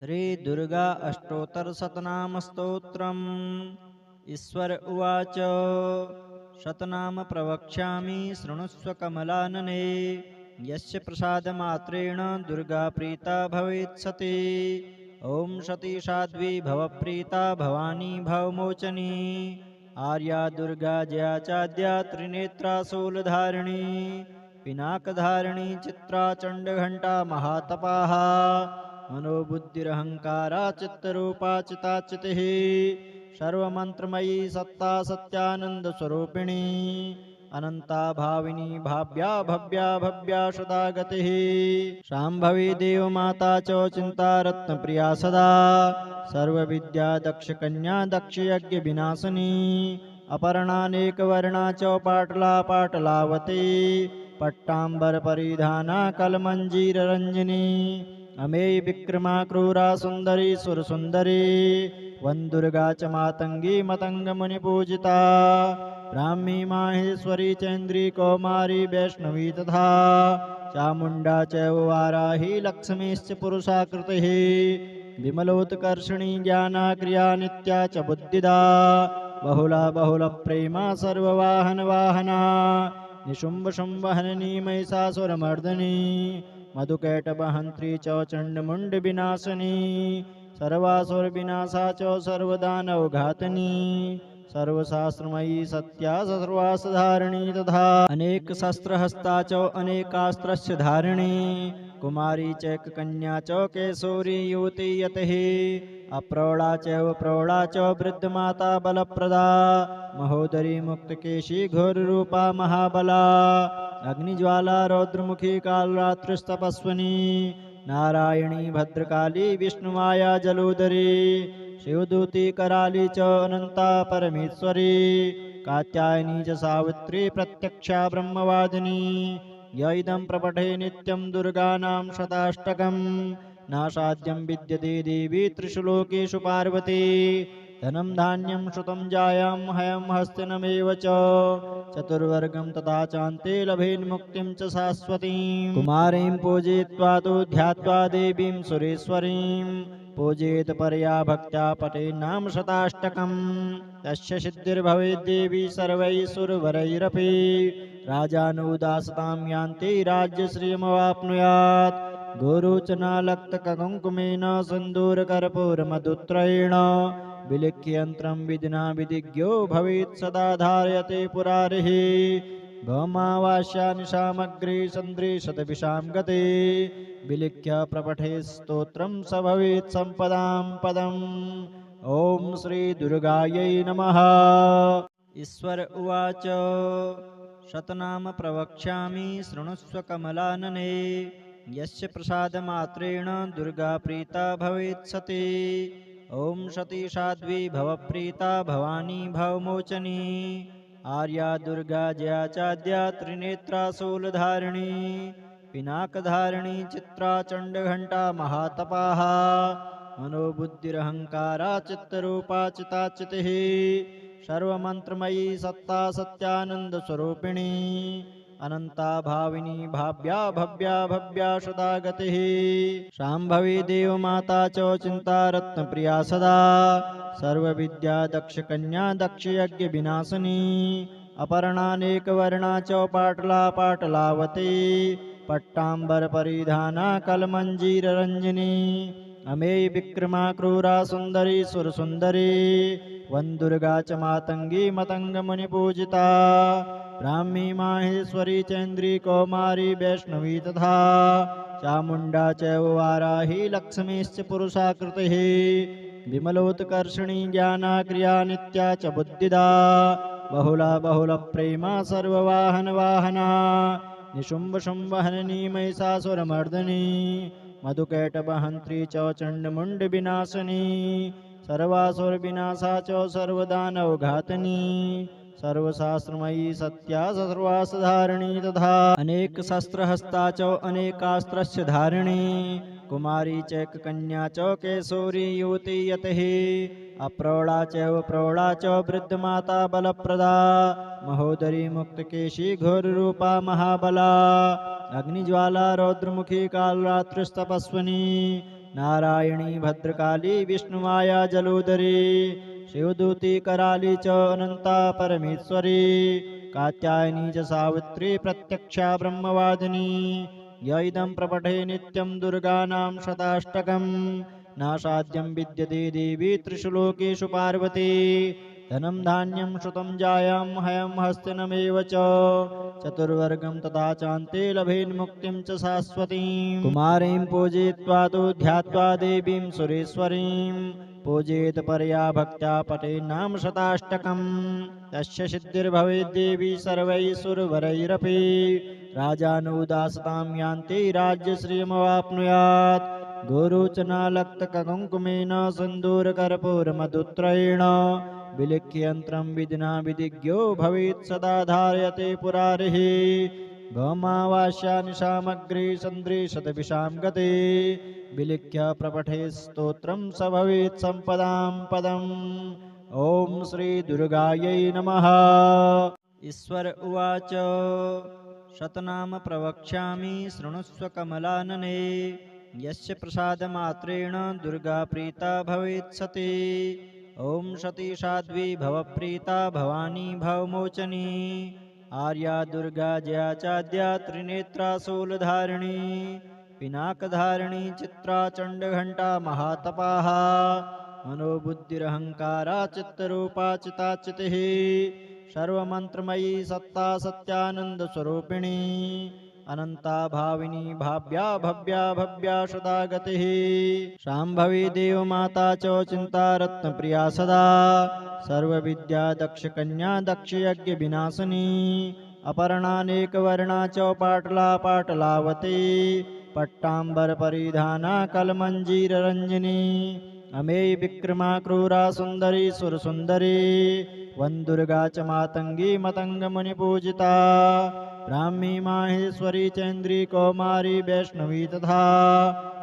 श्रीदुर्गा अष्टोत्तरशतनामस्तोत्रम्। ईश्वर उवाच शतनाम प्रवक्ष्यामि शृणुष्व कमलानने। यस्य प्रसादमात्रेण दुर्गा प्रीता भवेत् सती। ॐ सती साध्वी भवप्रीता भवानी भवमोचनी। आर्या दुर्गा जया चाद्या त्रिनेत्रा शूलधारिणी। पिनाकधारिणी चित्रा चण्डघण्टा महातपाः। मनोबुद्धिरहंकारा चित्तरूपा चिताचितिः। सर्वमंत्रमयी सत्ता सत्यानंद स्वरूपिणी। अनंता भाविनी भाव्या भव्या भव्या सदा गतिः। शांभवी देव माता च चिंता रत्न प्रिया सदा। सर्वविद्या दक्ष कन्या दक्ष यज्ञ विनाशिनी। अपर्णानेक वर्णा च पाटला पाटलावती। पट्टांबर परिधाना कलमंजीर रंजनी। अमेय विक्रमा क्रूरा सुंदरी सुर सुंदरी। वंदुर्गा च मातंगी मतंग मुनि पूजिता। ब्राह्मी माहेश्वरी चैन्द्री कौमारी वैष्णवी तथा। चामुंडा च वाराही लक्ष्मीश्च पुरुषाकृतिः। विमलोत्कर्षणी ज्ञाना क्रिया नित्या च बुद्धिदा। बहुला बहुल प्रेमा सर्ववाहन वाहना। निशुंभ शुंभहननी महिषासुरमर्दिनी। मधुकैटभहंत्री च चंडमुंड विनाशिनी। सर्वासुर विनाशा च सर्वदानवघातिनी। सर्वशास्त्रमयी सत्या सर्वासधारिणी तथा। अनेक शस्त्रहस्ता च अनेकास्त्रस्य धारिणी। कुमारी चैक कन्या च केशोरी युवती यतिः। अप्रौढ़ा चैव प्रौढ़ा च वृद्धमाता बलप्रदा। महोदरी मुक्तकेशी घोररूपा महाबला। अग्निज्वाला रौद्रमुखी कालरात्रिस्तपस्विनी। नारायणी भद्रकाली विष्णुमाया जलोदरी। शिवदूती कराली च अनंता परमेश्वरी। कात्यायनी च सावित्री प्रत्यक्षा ब्रह्मवादिनी। य इदं प्रपठे नित्यं दुर्गानां शताष्टकम्। नासाद्यं विद्यते देवी त्रिषु पार्वती। धनं धान्यं श्रुतं जायां हयं हस्तिनमेव च। चतुर्वर्गं तथा चान्ते लभेन्मुक्तिं च शाश्वतीं। कुमारीं पूजयित्वा तु ध्यात्वा देवीं सुरेश्वरीं। पूजयेत परया भक्त्या पठेन्नाम शताष्टकम्। तस्य सिद्धिर्भवेद्देवी सर्वैः राजानुदासतां यान्ति राज्यश्रियमवाप्नुयात्। गोरोचनालक्तककुङ्कुमेन सिन्दूरकर्पूरमधुत्रयेण। विलिख्ययन्त्रं विधिना विधिज्ञो भवेत् सदा धारयते पुरारिः। भौमावास्यानिशामग्रे सन्दृशतविषां गते। विलिख्य प्रपठे स्तोत्रं स भवेत् सम्पदां पदम्। ॐ श्री दुर्गायै नमः। ईश्वर उवाच शतनाम प्रवक्ष्यामि शृणुष्व कमलानने। यस्य प्रसादमात्रेण दुर्गा प्रीता भवेत् सती। ॐ सती साध्वी भवप्रीता भवानी भवमोचनी। आर्या दुर्गा जया चाद्या त्रिनेत्रा शूलधारिणी। पिनाकधारिणी चित्रा चण्डघण्टा महातपाः। मनोबुद्धिरहंकारा चित्तरूपा चिताचितिः। सर्वमंत्रमयी सत्ता सत्यानंद स्वरूपिणी। अनंता भाविनी भाव्या भव्या भव्या सदा गतिः। शांभवी देव माता च चिंता रत्न प्रिया सदा। सर्वविद्या दक्ष कन्या दक्ष यज्ञ विनाशिनी। अपर्णानेक वर्णा च पाटला पाटलावती। पट्टांबर परिधाना कलमंजीर रंजनी। अमेय विक्रमा क्रूरा सुंदरी सुर सुंदरी। वंदुर्गा च मातंगी मतंग मुनि पूजिता। ब्राह्मी माहेश्वरी चैन्द्री कौमारी वैष्णवी तथा। चामुंडा च वाराही लक्ष्मीश्च पुरुषाकृतिः। विमलोत्कर्षणी ज्ञाना क्रिया नित्या च बुद्धिदा। बहुला बहुल प्रेमा सर्ववाहन वाहना। निशुंभ शुंभहननी महिषासुरमर्दिनी। मधुकैटभहंत्री च चंडमुंड विनाशिनी। सर्वासुर विनाशा च सर्वदानवघातिनी। सर्वशास्त्रमयी सत्या सर्वासधारिणी तथा। अनेक शस्त्रहस्ता च अनेकास्त्रस्य धारिणी। कुमारी चैक कन्या च केशोरी युवती यतिः। अप्रौढ़ा चैव प्रौढ़ा च वृद्धमाता बलप्रदा। महोदरी मुक्तकेशी घोररूपा महाबला। अग्निज्वाला रौद्रमुखी कालरात्रिस्तपस्विनी। नारायणी भद्रकाली विष्णुमाया जलोदरी शिवदूती कराली च अनंता परमेश्वरी कात्यायनी च सावित्री प्रत्यक्षा ब्रह्मवादिनी य इदं प्रपठे नित्यं दुर्गानां शताष्टकम् नासाद्यं विद्यते देवी त्रिषु लोकेषु पार्वती धनं धान्यं श्रुतं जायां हयं हस्तिनमेव च चतुर्वर्गं तथा चान्ते लभेन्मुक्तिं च शाश्वतीं कुमारीं पूजयित्वा तु ध्यात्वा देवीं सुरेश्वरीं पूजयेत् परया भक्त्या पठेन्नाम शताष्टकम् तस्य सिद्धिर्भवेद्देवी सर्वैः सुरवरैरपि राजानुदासतां यान्ति राज्यश्रियमवाप्नुयात् गुरुचनालक्तककुङ्कुमेन सिन्दूरकर्पूरमधुत्रयेण विलिख्ययन्त्रं विधिना विधिज्ञो भवेत् सदा धारयते पुरारिः भौमावास्यानिशामग्रे सन्दृशतविषां गते विलिख्य प्रपठे स्तोत्रं स भवेत् सम्पदां पदम् ॐ श्री दुर्गायै नमः। ईश्वर उवाच शतनाम प्रवक्ष्यामि शृणुष्व कमलानने यस्य प्रसादमात्रेण दुर्गा प्रीता भवेत् सती ॐ सती साध्वी भवप्रीता भवानी भवमोचनी आर्या दुर्गा जया चाद्या त्रिनेत्रा शूलधारिणी पिनाकधारिणी चित्रा चण्डघण्टा महातपाः मनोबुद्धिरहङ्कारा चित्तरूपा चिताचितिः सर्वमन्त्रमयी सत्ता सत्यानन्दस्वरूपिणी अनंता भाविनी भाव्या भव्या भव्या सदा गतिः शाम्भवी देवमाता च चिंता रत्नप्रिया सदा सर्वविद्या दक्षकन्या दक्षयज्ञविनाशिनी अपर्णानेकवर्णा च पाटला पाटलावती पट्टाम्बरपरिधाना कलमञ्जीररञ्जिनी अमेय विक्रमा क्रूरा सुंदरी सुरसुंदरी वन्दुर्गा च मातंगी मतंगमुनिपूजिता ब्राह्मी माहेश्वरी चैन्द्री कौमारी वैष्णवी तथा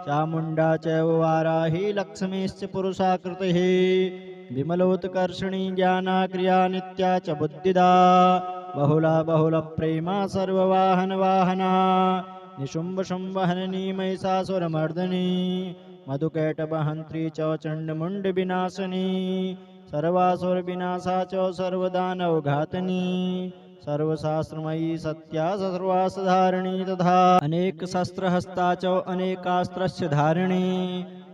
चामुण्डा चैव वाराही लक्ष्मीश्च पुरुषाकृतिः विमलोत्कर्षिणी ज्ञाना क्रिया नित्या च बुद्धिदा बहुला बहुलप्रेमा सर्ववाहनवाहना निशुम्भशुम्भहननी महिषासुरमर्दिनी मधुकैटभहन्त्री च चण्डमुण्डविनाशिनी सर्वासुरविनाशा च सर्वदानवघातिनी सर्वशास्त्रमयी सत्या सर्वासधारिणी तथा अनेक शस्त्रहस्ता च अनेकास्त्रस्य धारिणी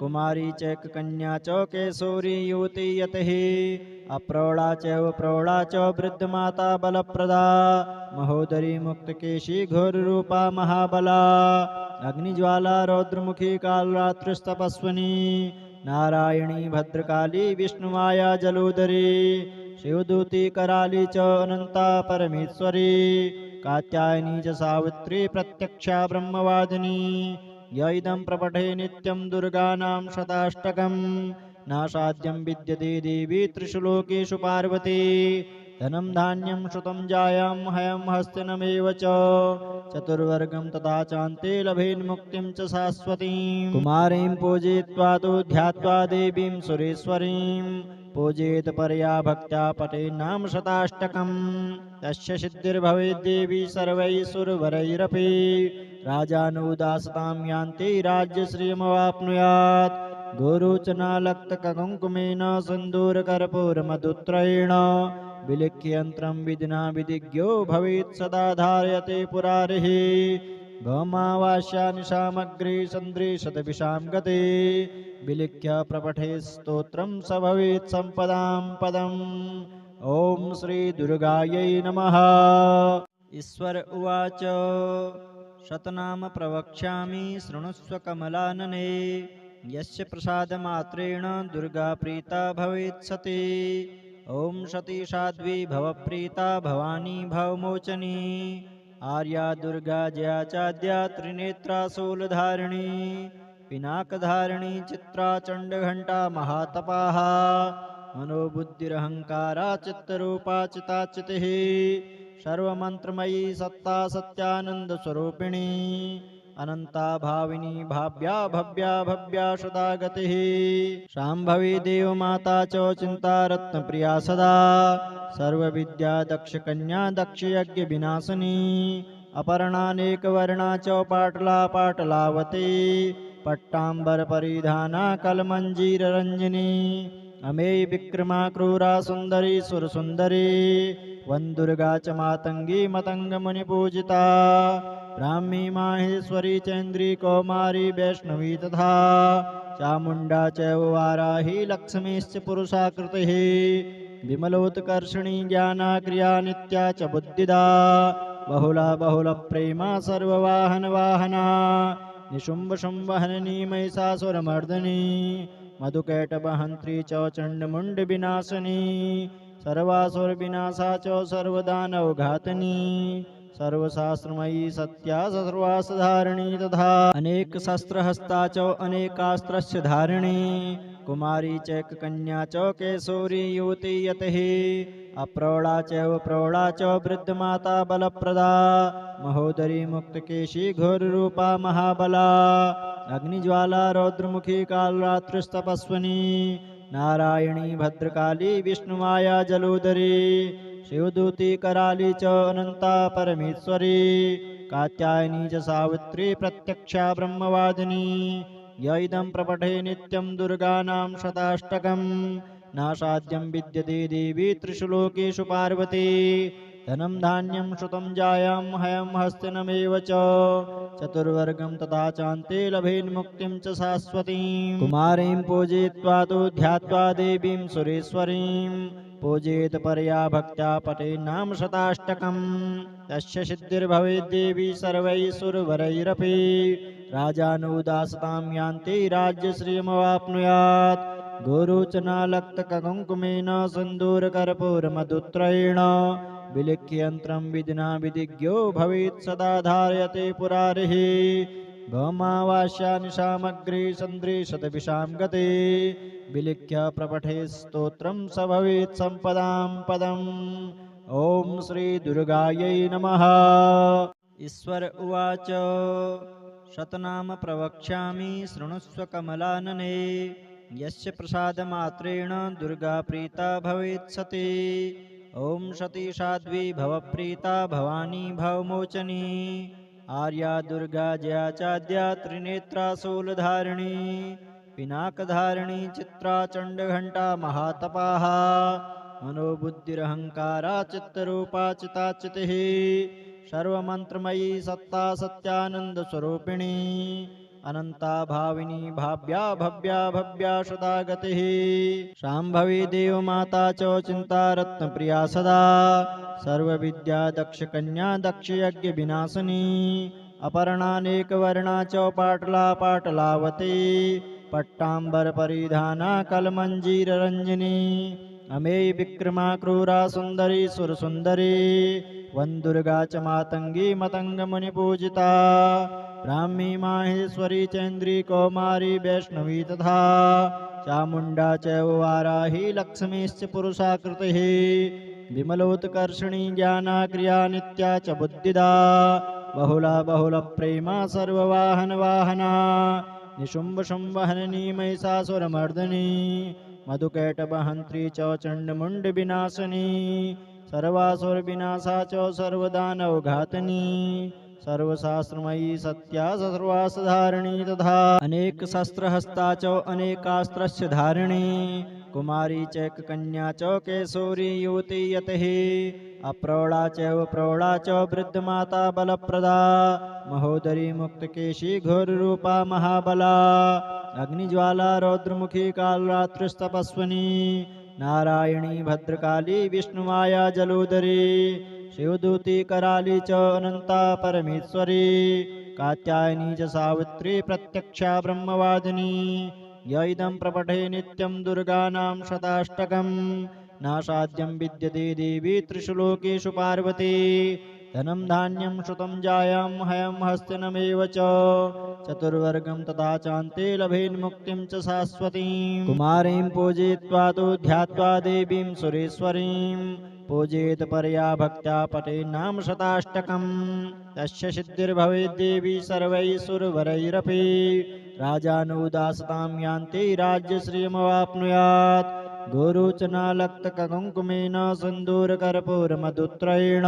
कुमारी चैककन्या च केशोरी युवती यतिः अप्रौढा चैव प्रौढा च वृद्धमाता बलप्रदा महोदरी मुक्तकेशी घोररूपा महाबला अग्निज्वाला रौद्रमुखी कालरात्रिस्तपस्विनी नारायणी भद्रकाली विष्णुमाया जलोदरी शिवदूती कराली च अनंता परमेश्वरी कात्यायनी च सावित्री प्रत्यक्षा ब्रह्मवादिनी य इदं प्रपठे नित्यं दुर्गानां शताष्टकम् नासाद्यं विद्यते देवी त्रिषु लोकेषु पार्वती धनं धान्यं श्रुतं जायां हयं हस्तिनमेव च चतुर्वर्गं तथा चान्ते लभेन्मुक्तिं च शाश्वतीं कुमारीं पूजयित्वा तु ध्यात्वा देवीं सुरेश्वरीं पूजयेत् परया भक्त्या पठेन्नाम शताष्टकम् तस्य सिद्धिर्भवेद्देवी सर्वैः सुरवरैरपि राजानुदासतां यान्ति राज्यश्रियमवाप्नुयात् गुरुचनालक्तककुङ्कुमेन सिन्दूरकर्पूरमधुत्रयेण विलिख्ययन्त्रं विधिना विधिज्ञो भवेत् सदा धारयते पुरारिः भौमावास्यानिशामग्रे सन्दृशतविषां गते विलिख्य प्रपठे स्तोत्रं स भवेत् सम्पदां पदम् ॐ श्री दुर्गायै नमः। ईश्वर उवाच शतनाम प्रवक्ष्यामि शृणुष्व कमलानने यस्य प्रसादमात्रेण दुर्गा प्रीता भवेत् सती ॐ सती साध्वी भवप्रीता भवानी भवमोचनी आर्या दुर्गा जया चाद्या त्रिनेत्रा शूलधारिणी पिनाकधारिणी चित्रा चण्डघण्टा महातपाः मनोबुद्धिरहङ्कारा चित्तरूपा चिताचितिः सर्वमन्त्रमयी सत्ता सत्यानन्दस्वरूपिणी अनंता भाविनी भाव्या भव्या भव्या सदा गतिः शाम्भवी देवमाता च चिंता रत्नप्रिया सदा सर्वविद्या दक्षकन्या दक्षयज्ञविनाशिनी अपर्णानेकवर्णा च पाटला पाटलावती पट्टाम्बरपरिधाना कलमञ्जीररञ्जिनी अमेयी विक्रमा क्रूरा सुन्दरी सुरसुन्दरी वन्दुर्गा च मातङ्गी मतङ्गमुनिपूजिता ब्राह्मी माहेश्वरी चैन्द्री कौमारी वैष्णवी तथा चामुण्डा चैव वाराही लक्ष्मीश्च पुरुषाकृतिः विमलोत्कर्षिणी ज्ञानाक्रिया नित्या च बुद्धिदा बहुला बहुलप्रेमा सर्ववाहनवाहना निशुम्भशुम्भहननी महिषासुरमर्दिनी मधुकैटभहन्त्री च चण्डमुण्डविनाशिनी सर्वासुरविनाशा च सर्वदानवघातिनी सर्वशास्त्रमयी सत्या सर्वासधारिणी तथा अनेकशस्त्रहस्ता च अनेकास्त्रस्य धारिणी कुमारी चैककन्या च केशोरी युवती यतिः अप्रौढा चैव प्रौढा च वृद्धमाता बलप्रदा महोदरी मुक्तकेशी घोररूपा महाबला अग्निज्वाला रौद्रमुखी कालरात्रिस्तपस्विनी नारायणी भद्रकाली विष्णुमाया जलोदरी शिवदूती कराली च अनंता परमेश्वरी कात्यायनी च सावित्री प्रत्यक्षा ब्रह्मवादिनी य इदं प्रपठे नित्यं दुर्गानां शताष्टकं नासाद्यं विद्यते देवी त्रिषु लोकेषु पार्वती धनं धान्यं श्रुतं जायां हयं हस्तिनमेव च चतुर्वर्गं तथा चान्ते लभेन्मुक्तिं च शाश्वतीं कुमारीं पूजयित्वा तु ध्यात्वा देवीं सुरेश्वरीं पूजेत परया भक्त्या पठेन्नाम शताष्टकम् तस्य सिद्धिर्भवेद्देवी सर्वैः सुरवरैरपि राजानुदासतां यान्ति राज्यश्रियमवाप्नुयात् गोरोचनालक्तककुङ्कुमेन सिन्दूरकर्पूरमधुत्रयेण विलिख्ययन्त्रं विधिना विधिज्ञो भवेत् सदा धारयते पुरारिः गौमावास्यानिशामग्रे सन्दृशतविषां गते विलिख्य प्रपठे स्तोत्रं स भवेत् सम्पदां पदम् ॐ श्री दुर्गायै नमः। ईश्वर उवाच शतनाम प्रवक्ष्यामि शृणुष्व कमलानने यस्य प्रसादमात्रेण दुर्गा प्रीता भवेत् सती ॐ सती साध्वी भवप्रीता भवानी भवमोचनी आर्या दुर्गा जया चाद्या त्रिनेत्रा शूलधारिणी पिनाकधारिणी चित्रा चण्डघण्टा महातपाः मनोबुद्धिरहङ्कारा चित्तरूपा चिताचितिः सर्वमन्त्रमयी सत्ता सत्यानन्दस्वरूपिणी अनन्ता भाविनी भाव्या भव्या भव्या सदा गतिः शाम्भवी देवमाता च चिन्तारत्नप्रिया सदा सर्वविद्या दक्षकन्या दक्षयज्ञविनाशिनी अपर्णानेकवर्णा च पाटला पाटलावती पट्टाम्बरपरिधाना कलमञ्जीररञ्जिनी अमेयी विक्रमा क्रूरा सुन्दरी सुरसुन्दरी वन्दुर्गा च मातङ्गी मतङ्गमुनिपूजिता ब्राह्मी माहेश्वरी चैन्द्री कौमारी वैष्णवी तथा चामुण्डा चैव वाराही लक्ष्मीश्च पुरुषाकृतिः विमलोत्कर्षिणी ज्ञानाक्रिया नित्या च बुद्धिदा बहुला बहुलप्रेमा सर्ववाहनवाहना निशुम्भशुम्भहननी महिषासुरमर्दिनी मधुकैटभहन्त्री च चण्डमुण्डविनाशिनी सर्वासुरविनाशा च सर्वदानवघातिनी सर्वशास्त्रमयी सत्या सर्वासधारिणी तथा अनेकशस्त्रहस्ता च अनेकास्त्रस्य धारिणी कुमारी चैककन्या च केशोरी युवती यतिः अप्रौढा चैव प्रौढा च वृद्धमाता बलप्रदा महोदरी मुक्तकेशी घोररूपा महाबला अग्निज्वाला रौद्रमुखी कालरात्रिस्तपस्विनी नारायणी भद्रकाली विष्णुमाया जलोदरी शिवदूती कराली च अनंता परमेश्वरी कात्यायनी च सावित्री प्रत्यक्षा ब्रह्मवादिनी य इदं प्रपठे नित्यं दुर्गानां शताष्टकं नासाद्यं विद्यते देवी त्रिषु लोकेषु पार्वती धनं धान्यं श्रुतं जायां हयं हस्तिनमेव च चतुर्वर्गं तथा चान्ते लभेन्मुक्तिं च शाश्वतीं कुमारीं पूजयित्वा तु ध्यात्वा देवीं सुरेश्वरीं पूजेत परया भक्त्या पठेन्नाम शताष्टकम् तस्य सिद्धिर्भवेद्देवी सर्वैः सुरवरैरपि राजानुदासतां यान्ति राज्यश्रियमवाप्नुयात् गोरोचनालक्तककुङ्कुमेन सिन्दूरकर्पूरमधुत्रयेण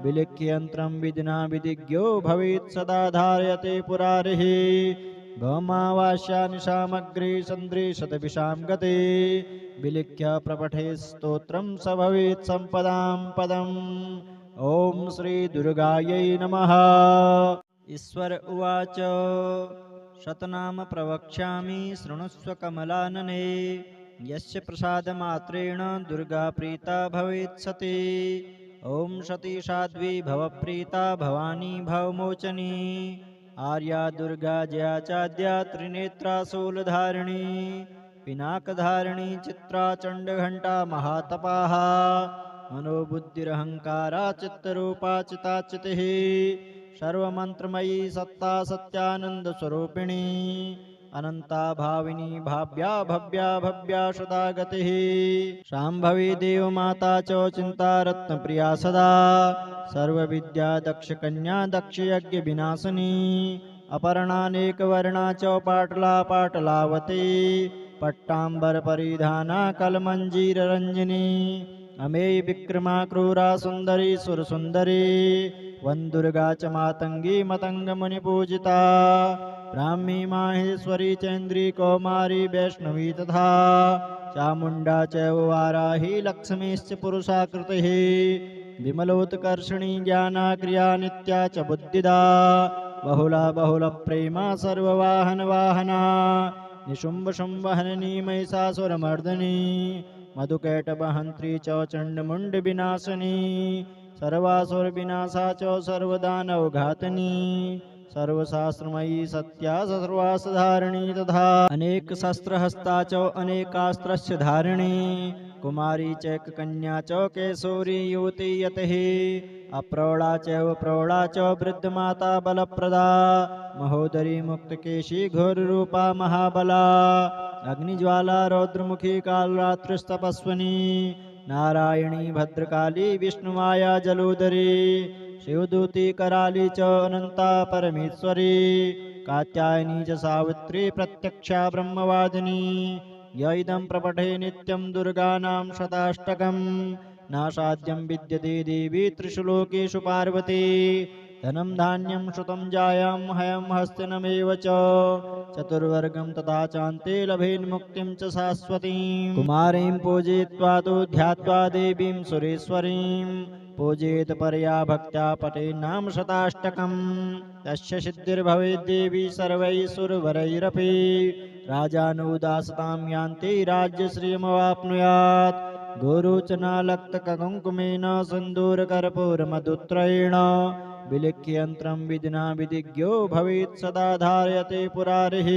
विलिख्ययन्त्रं विधिना विधिज्ञो भवेत् सदा धारयते पुरारिः भौमावास्यानिशामग्रे सन्दृशतविषां गते विलिख्य प्रपठे स्तोत्रं स भवेत् सम्पदां पदम् ॐ श्री दुर्गायै नमः। ईश्वर उवाच शतनाम प्रवक्ष्यामि शृणुष्व कमलानने यस्य प्रसादमात्रेण दुर्गा प्रीता भवेत् सती ॐ सती साध्वी भवप्रीता भवानी भवमोचनी आर्या दुर्गा जया चाद्या त्रिनेत्रा शूलधारिणी पिनाकधारिणी चित्रा चण्डघण्टा महातपाः मनोबुद्धिरहङ्कारा चित्तरूपा चिताचितिः सर्वमन्त्रमयी सत्ता सत्यानन्दस्वरूपिणी अनन्ता भाविनी भाव्या भव्या भव्या सदा गतिः शाम्भवी देवमाता च चिन्ता रत्नप्रिया सदा सर्वविद्या दक्षकन्या दक्षयज्ञविनाशिनी अपर्णानेकवर्णा च पाटला पाटलावती पट्टाम्बरपरिधाना कलमञ्जीररञ्जिनी अमेय विक्रमा क्रूरा सुन्दरी सुरसुन्दरी वन्दुर्गा च मातङ्गी मतङ्गमुनिपूजिता ब्राह्मी माहेश्वरी चैन्द्री कौमारी वैष्णवी तथा चामुण्डा चैव वाराही लक्ष्मीश्च पुरुषाकृतिः विमलोत्कर्षणी ज्ञानाक्रिया नित्या च बुद्धिदा बहुला बहुलप्रेमा सर्ववाहनवाहना निशुम्भशुम्भहननी महिषासुरमर्दिनी मधुकैटभहन्त्री च चण्डमुण्डविनाशिनी सर्वासुरविनाशा च सर्वदानवघातिनी सर्वशास्त्रमयी सत्या सर्वासधारिणी तथा अनेक शस्त्रहस्ता च अनेकास्त्रस्य धारिणी कुमारी चैककन्या च केशोरी युवती यतिः अप्रौढा चैव प्रौढा च वृद्धमाता बलप्रदा महोदरी मुक्तकेशी घोररूपा महाबला अग्निज्वाला रौद्रमुखी कालरात्रिस्तपस्विनी नारायणी भद्रकाली विष्णुमाया जलोदरी शिवदूती कराली च अनंता परमेश्वरी कात्यायनी च सावित्री प्रत्यक्षा ब्रह्मवादिनी य इदं प्रपठे नित्यं दुर्गानां शताष्टकं नासाद्यं विद्यते देवी त्रिषु लोकेषु पार्वती धनं धान्यं श्रुतं जायां हयं हस्तिनमेव च चतुर्वर्गं तथा चान्ते लभेन्मुक्तिं च शाश्वतीं कुमारीं पूजयित्वा तु ध्यात्वा देवीं सुरेश्वरीं पूजयेत परया भक्त्या पठेन्नाम शताष्टकं तस्य सिद्धिर्भवेद्देवी सर्वैः सुरवरैरपि राजानुदासतां यान्ति राज्यश्रियमवाप्नुयात् गोरोचनालक्तककुङ्कुमेन सिन्दूरकर्पूरमधुत्रयेण विलिख्ययन्त्रं विधिना विधिज्ञो भवेत् सदा धारयते पुरारिः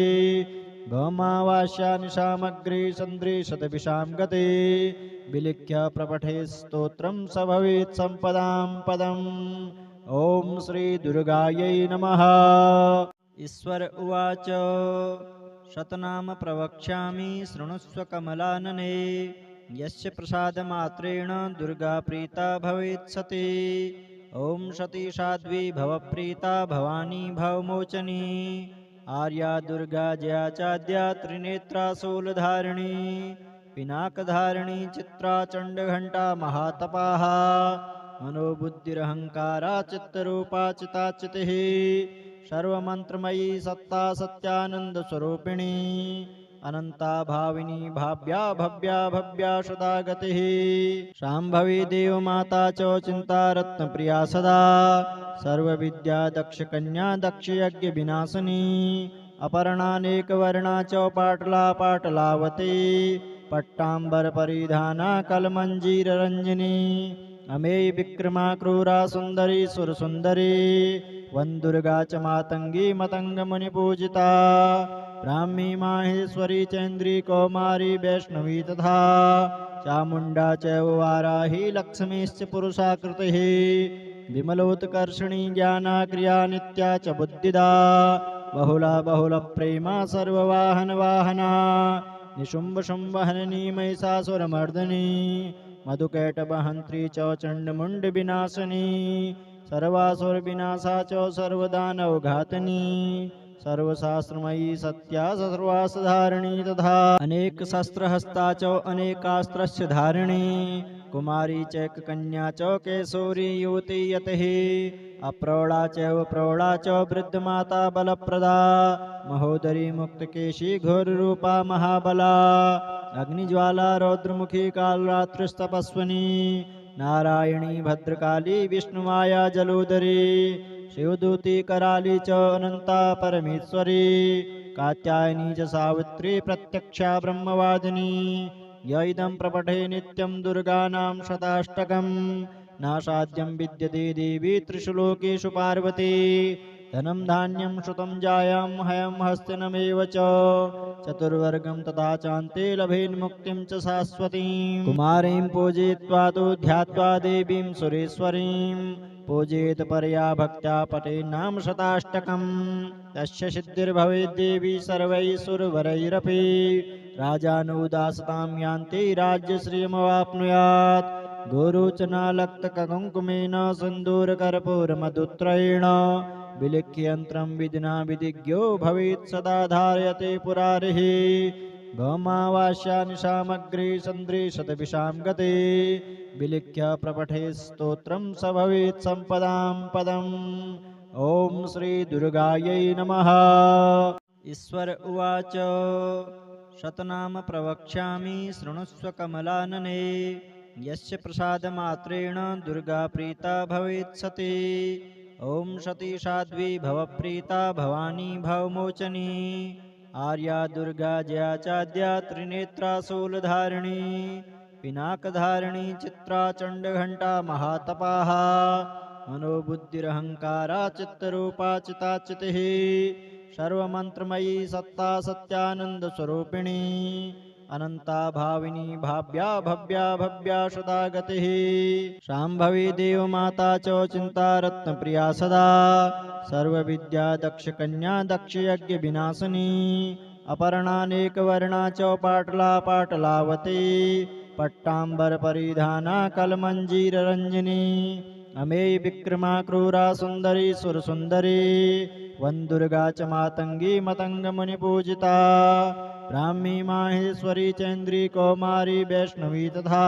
भौमावास्यानिशामग्रे सन्दृशतविषां गते विलिख्य प्रपठे स्तोत्रं स भवेत् सम्पदां पदम् ॐ श्री दुर्गायै नमः। ईश्वर उवाच शतनाम प्रवक्ष्यामि शृणुष्व कमलानने यस्य प्रसादमात्रेण दुर्गा प्रीता भवेत् सती ॐ सती साध्वी भवप्रीता भवानी भवमोचनी आर्या दुर्गा जया चाद्या त्रिनेत्रा शूलधारिणी पिनाकधारिणी चित्रा चण्डघण्टा महातपाः मनोबुद्धिरहङ्कारा चित्तरूपा चिताचितिः सर्वमन्त्रमयी सत्ता सत्यानन्दस्वरूपिणी अनंता भाविनी भाव्या भव्या भव्या सदा गतिः शाम्भवी देवमाता च चिन्ता रत्नप्रिया सदा सर्वविद्या दक्षकन्या दक्षयज्ञविनाशिनी अपर्णानेकवर्णा च पाटला पाटलावती पट्टाम्बरपरिधाना कलमञ्जीररञ्जिनी अमेय विक्रमा क्रूरा सुन्दरी सुरसुन्दरी वन्दुर्गा च मातङ्गी मतङ्गमुनिपूजिता ब्राह्मी माहेश्वरी चैन्द्री कौमारी वैष्णवी तथा चामुण्डा चैव वाराही लक्ष्मीश्च पुरुषाकृतिः विमलोत्कर्षणी ज्ञानाक्रिया नित्या च बुद्धिदा बहुला बहुलप्रेमा सर्ववाहनवाहना निशुम्भशुम्भहननी महिषासुरमर्दिनी मधुकैटभहन्त्री च चण्डमुण्डविनाशिनी सर्वासुरविनाशा च सर्वदानवघातिनी सर्वशास्त्रमयी सत्या सर्वासधारिणी तथा अनेक शस्त्रहस्ता च अनेकास्त्रस्य धारिणी कुमारी चैककन्या च केशोरी युवती यतिः अप्रौढा चैव प्रौढा च वृद्धमाता बलप्रदा महोदरी मुक्तकेशी घोररूपा महाबला अग्निज्वाला रौद्रमुखी कालरात्रिस्तपस्विनी नारायणी भद्रकाली विष्णुमाया जलोदरी शिवदूती कराली च अनंता परमेश्वरी कात्यायनी च सावित्री प्रत्यक्षा ब्रह्मवादिनी य इदं प्रपठे नित्यं दुर्गानां शताष्टकं नासाद्यं विद्यते देवी त्रिषु लोकेषु पार्वती धनं धान्यं श्रुतं जायां हयं हस्तिनमेव च चतुर्वर्गं तथा चान्ते लभेन्मुक्तिं च शाश्वतीं कुमारीं पूजयित्वा तु ध्यात्वा देवीं सुरेश्वरीं पूजयेत परया भक्त्या पठेन्नाम शताष्टकम् तस्य सिद्धिर्भवेद्देवी सर्वैः सुरवरैरपि राजानुदासतां यान्ति राज्यश्रियमवाप्नुयात् गोरोचनालक्तककुङ्कुमेन सिन्दूरकर्पूरमधुत्रयेण विलिख्ययन्त्रं विधिना विधिज्ञो भवेत् सदा धारयते पुरारिः गौमावास्यानिशामग्रे सन्दृशतविषां गते विलिख्य प्रपठे स्तोत्रं स भवेत् सम्पदां पदम् ॐ श्री दुर्गायै नमः। ईश्वर उवाच शतनाम प्रवक्ष्यामि शृणुष्व कमलानने यस्य प्रसादमात्रेण दुर्गा प्रीता भवेत् सती ॐ सती साध्वी भवप्रीता भवानी भवमोचनी आर्या दुर्गा जया चाद्या त्रिनेत्रा शूलधारिणी पिनाकधारिणी चित्रा चण्डघण्टा महातपाः मनोबुद्धिरहङ्कारा चित्तरूपा चिताचितिः सर्वमन्त्रमयी सत्ता सत्यानन्दस्वरूपिणी अनंता भाविनी भाव्या भव्या भव्या सदा गतिः शाम्भवी देवमाता च चिंता रत्नप्रिया सदा सर्वविद्या दक्षकन्या दक्षयज्ञविनाशिनी अपर्णानेकवर्णा च पाटला पाटलावती पट्टाम्बरपरिधाना कलमञ्जीररञ्जिनी अमेय विक्रमा क्रूरा सुन्दरी सुरसुन्दरी वन्दुर्गा च मातङ्गी मतङ्गमुनिपूजिता ब्राह्मी माहेश्वरी चैन्द्री कौमारी वैष्णवी तथा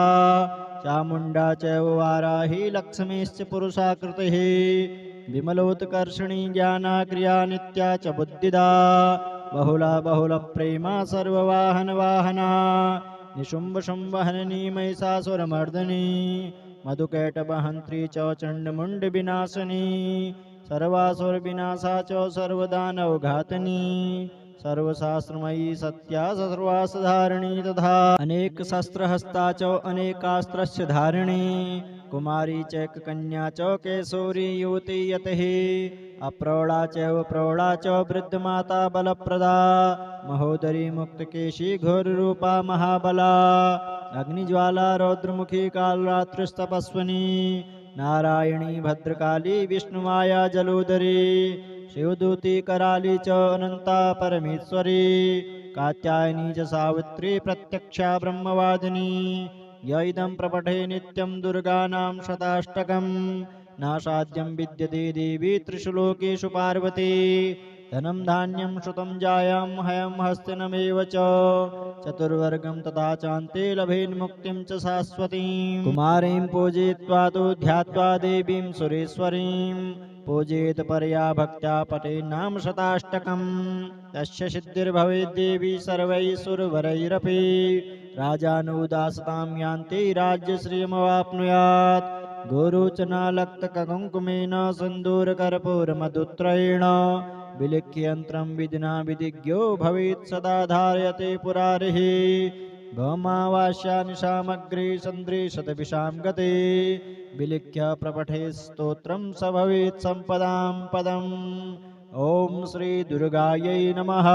चामुण्डा चैव वाराही लक्ष्मीश्च पुरुषाकृतिः विमलोत्कर्षिणी ज्ञाना क्रिया नित्या च बुद्धिदा बहुला बहुलप्रेमा सर्ववाहनवाहना निशुम्भशुम्भहननी महिषासुरमर्दिनी मधुकैटभहन्त्री च चण्डमुण्डविनाशिनी सर्वासुरविनाशा च सर्वदानवघातिनी सर्वशास्त्रमयी सत्या सर्वासधारिणी तथा अनेक शस्त्रहस्ता च अनेकास्त्रस्य धारिणी कुमारी चैककन्या च केशोरी युवती यतिः अप्रौढा चैव प्रौढा च वृद्धमाता बलप्रदा महोदरी मुक्तकेशी घोररूपा महाबला अग्निज्वाला रौद्रमुखी कालरात्रिस्तपस्विनी नारायणी भद्रकाली विष्णुमाया जलोदरी शिवदूती कराली च अनंता परमेश्वरी कात्यायनी च सावित्री प्रत्यक्षा ब्रह्मवादिनी य इदं प्रपठे नित्यं दुर्गानां शताष्टकं नासाद्यं विद्यते देवी त्रिषु लोकेषु पार्वती धनं धान्यं श्रुतं जायां हयं हस्तिनमेव च चतुर्वर्गं तथा चान्ते लभेन्मुक्तिं च शाश्वतीं कुमारीं पूजयित्वा तु ध्यात्वा देवीं सुरेश्वरीं पूजयेत परया भक्त्या पठेन्नाम शताष्टकम् तस्य सिद्धिर्भवेद्देवी सर्वैः सुरवरैरपि राजानुदासतां यान्ति राज्यश्रियमवाप्नुयात् गोरोचनालक्तककुङ्कुमेन सिन्दूरकर्पूरमधुत्रयेण विलिख्ययन्त्रं विधिना विधिज्ञो भवेत् सदा धारयते पुरारिः गौमावास्यानिशामग्रे सन्दृशतविषां गते विलिख्य प्रपठे स्तोत्रं स भवेत् सम्पदां पदम् ॐ श्री दुर्गायै नमः।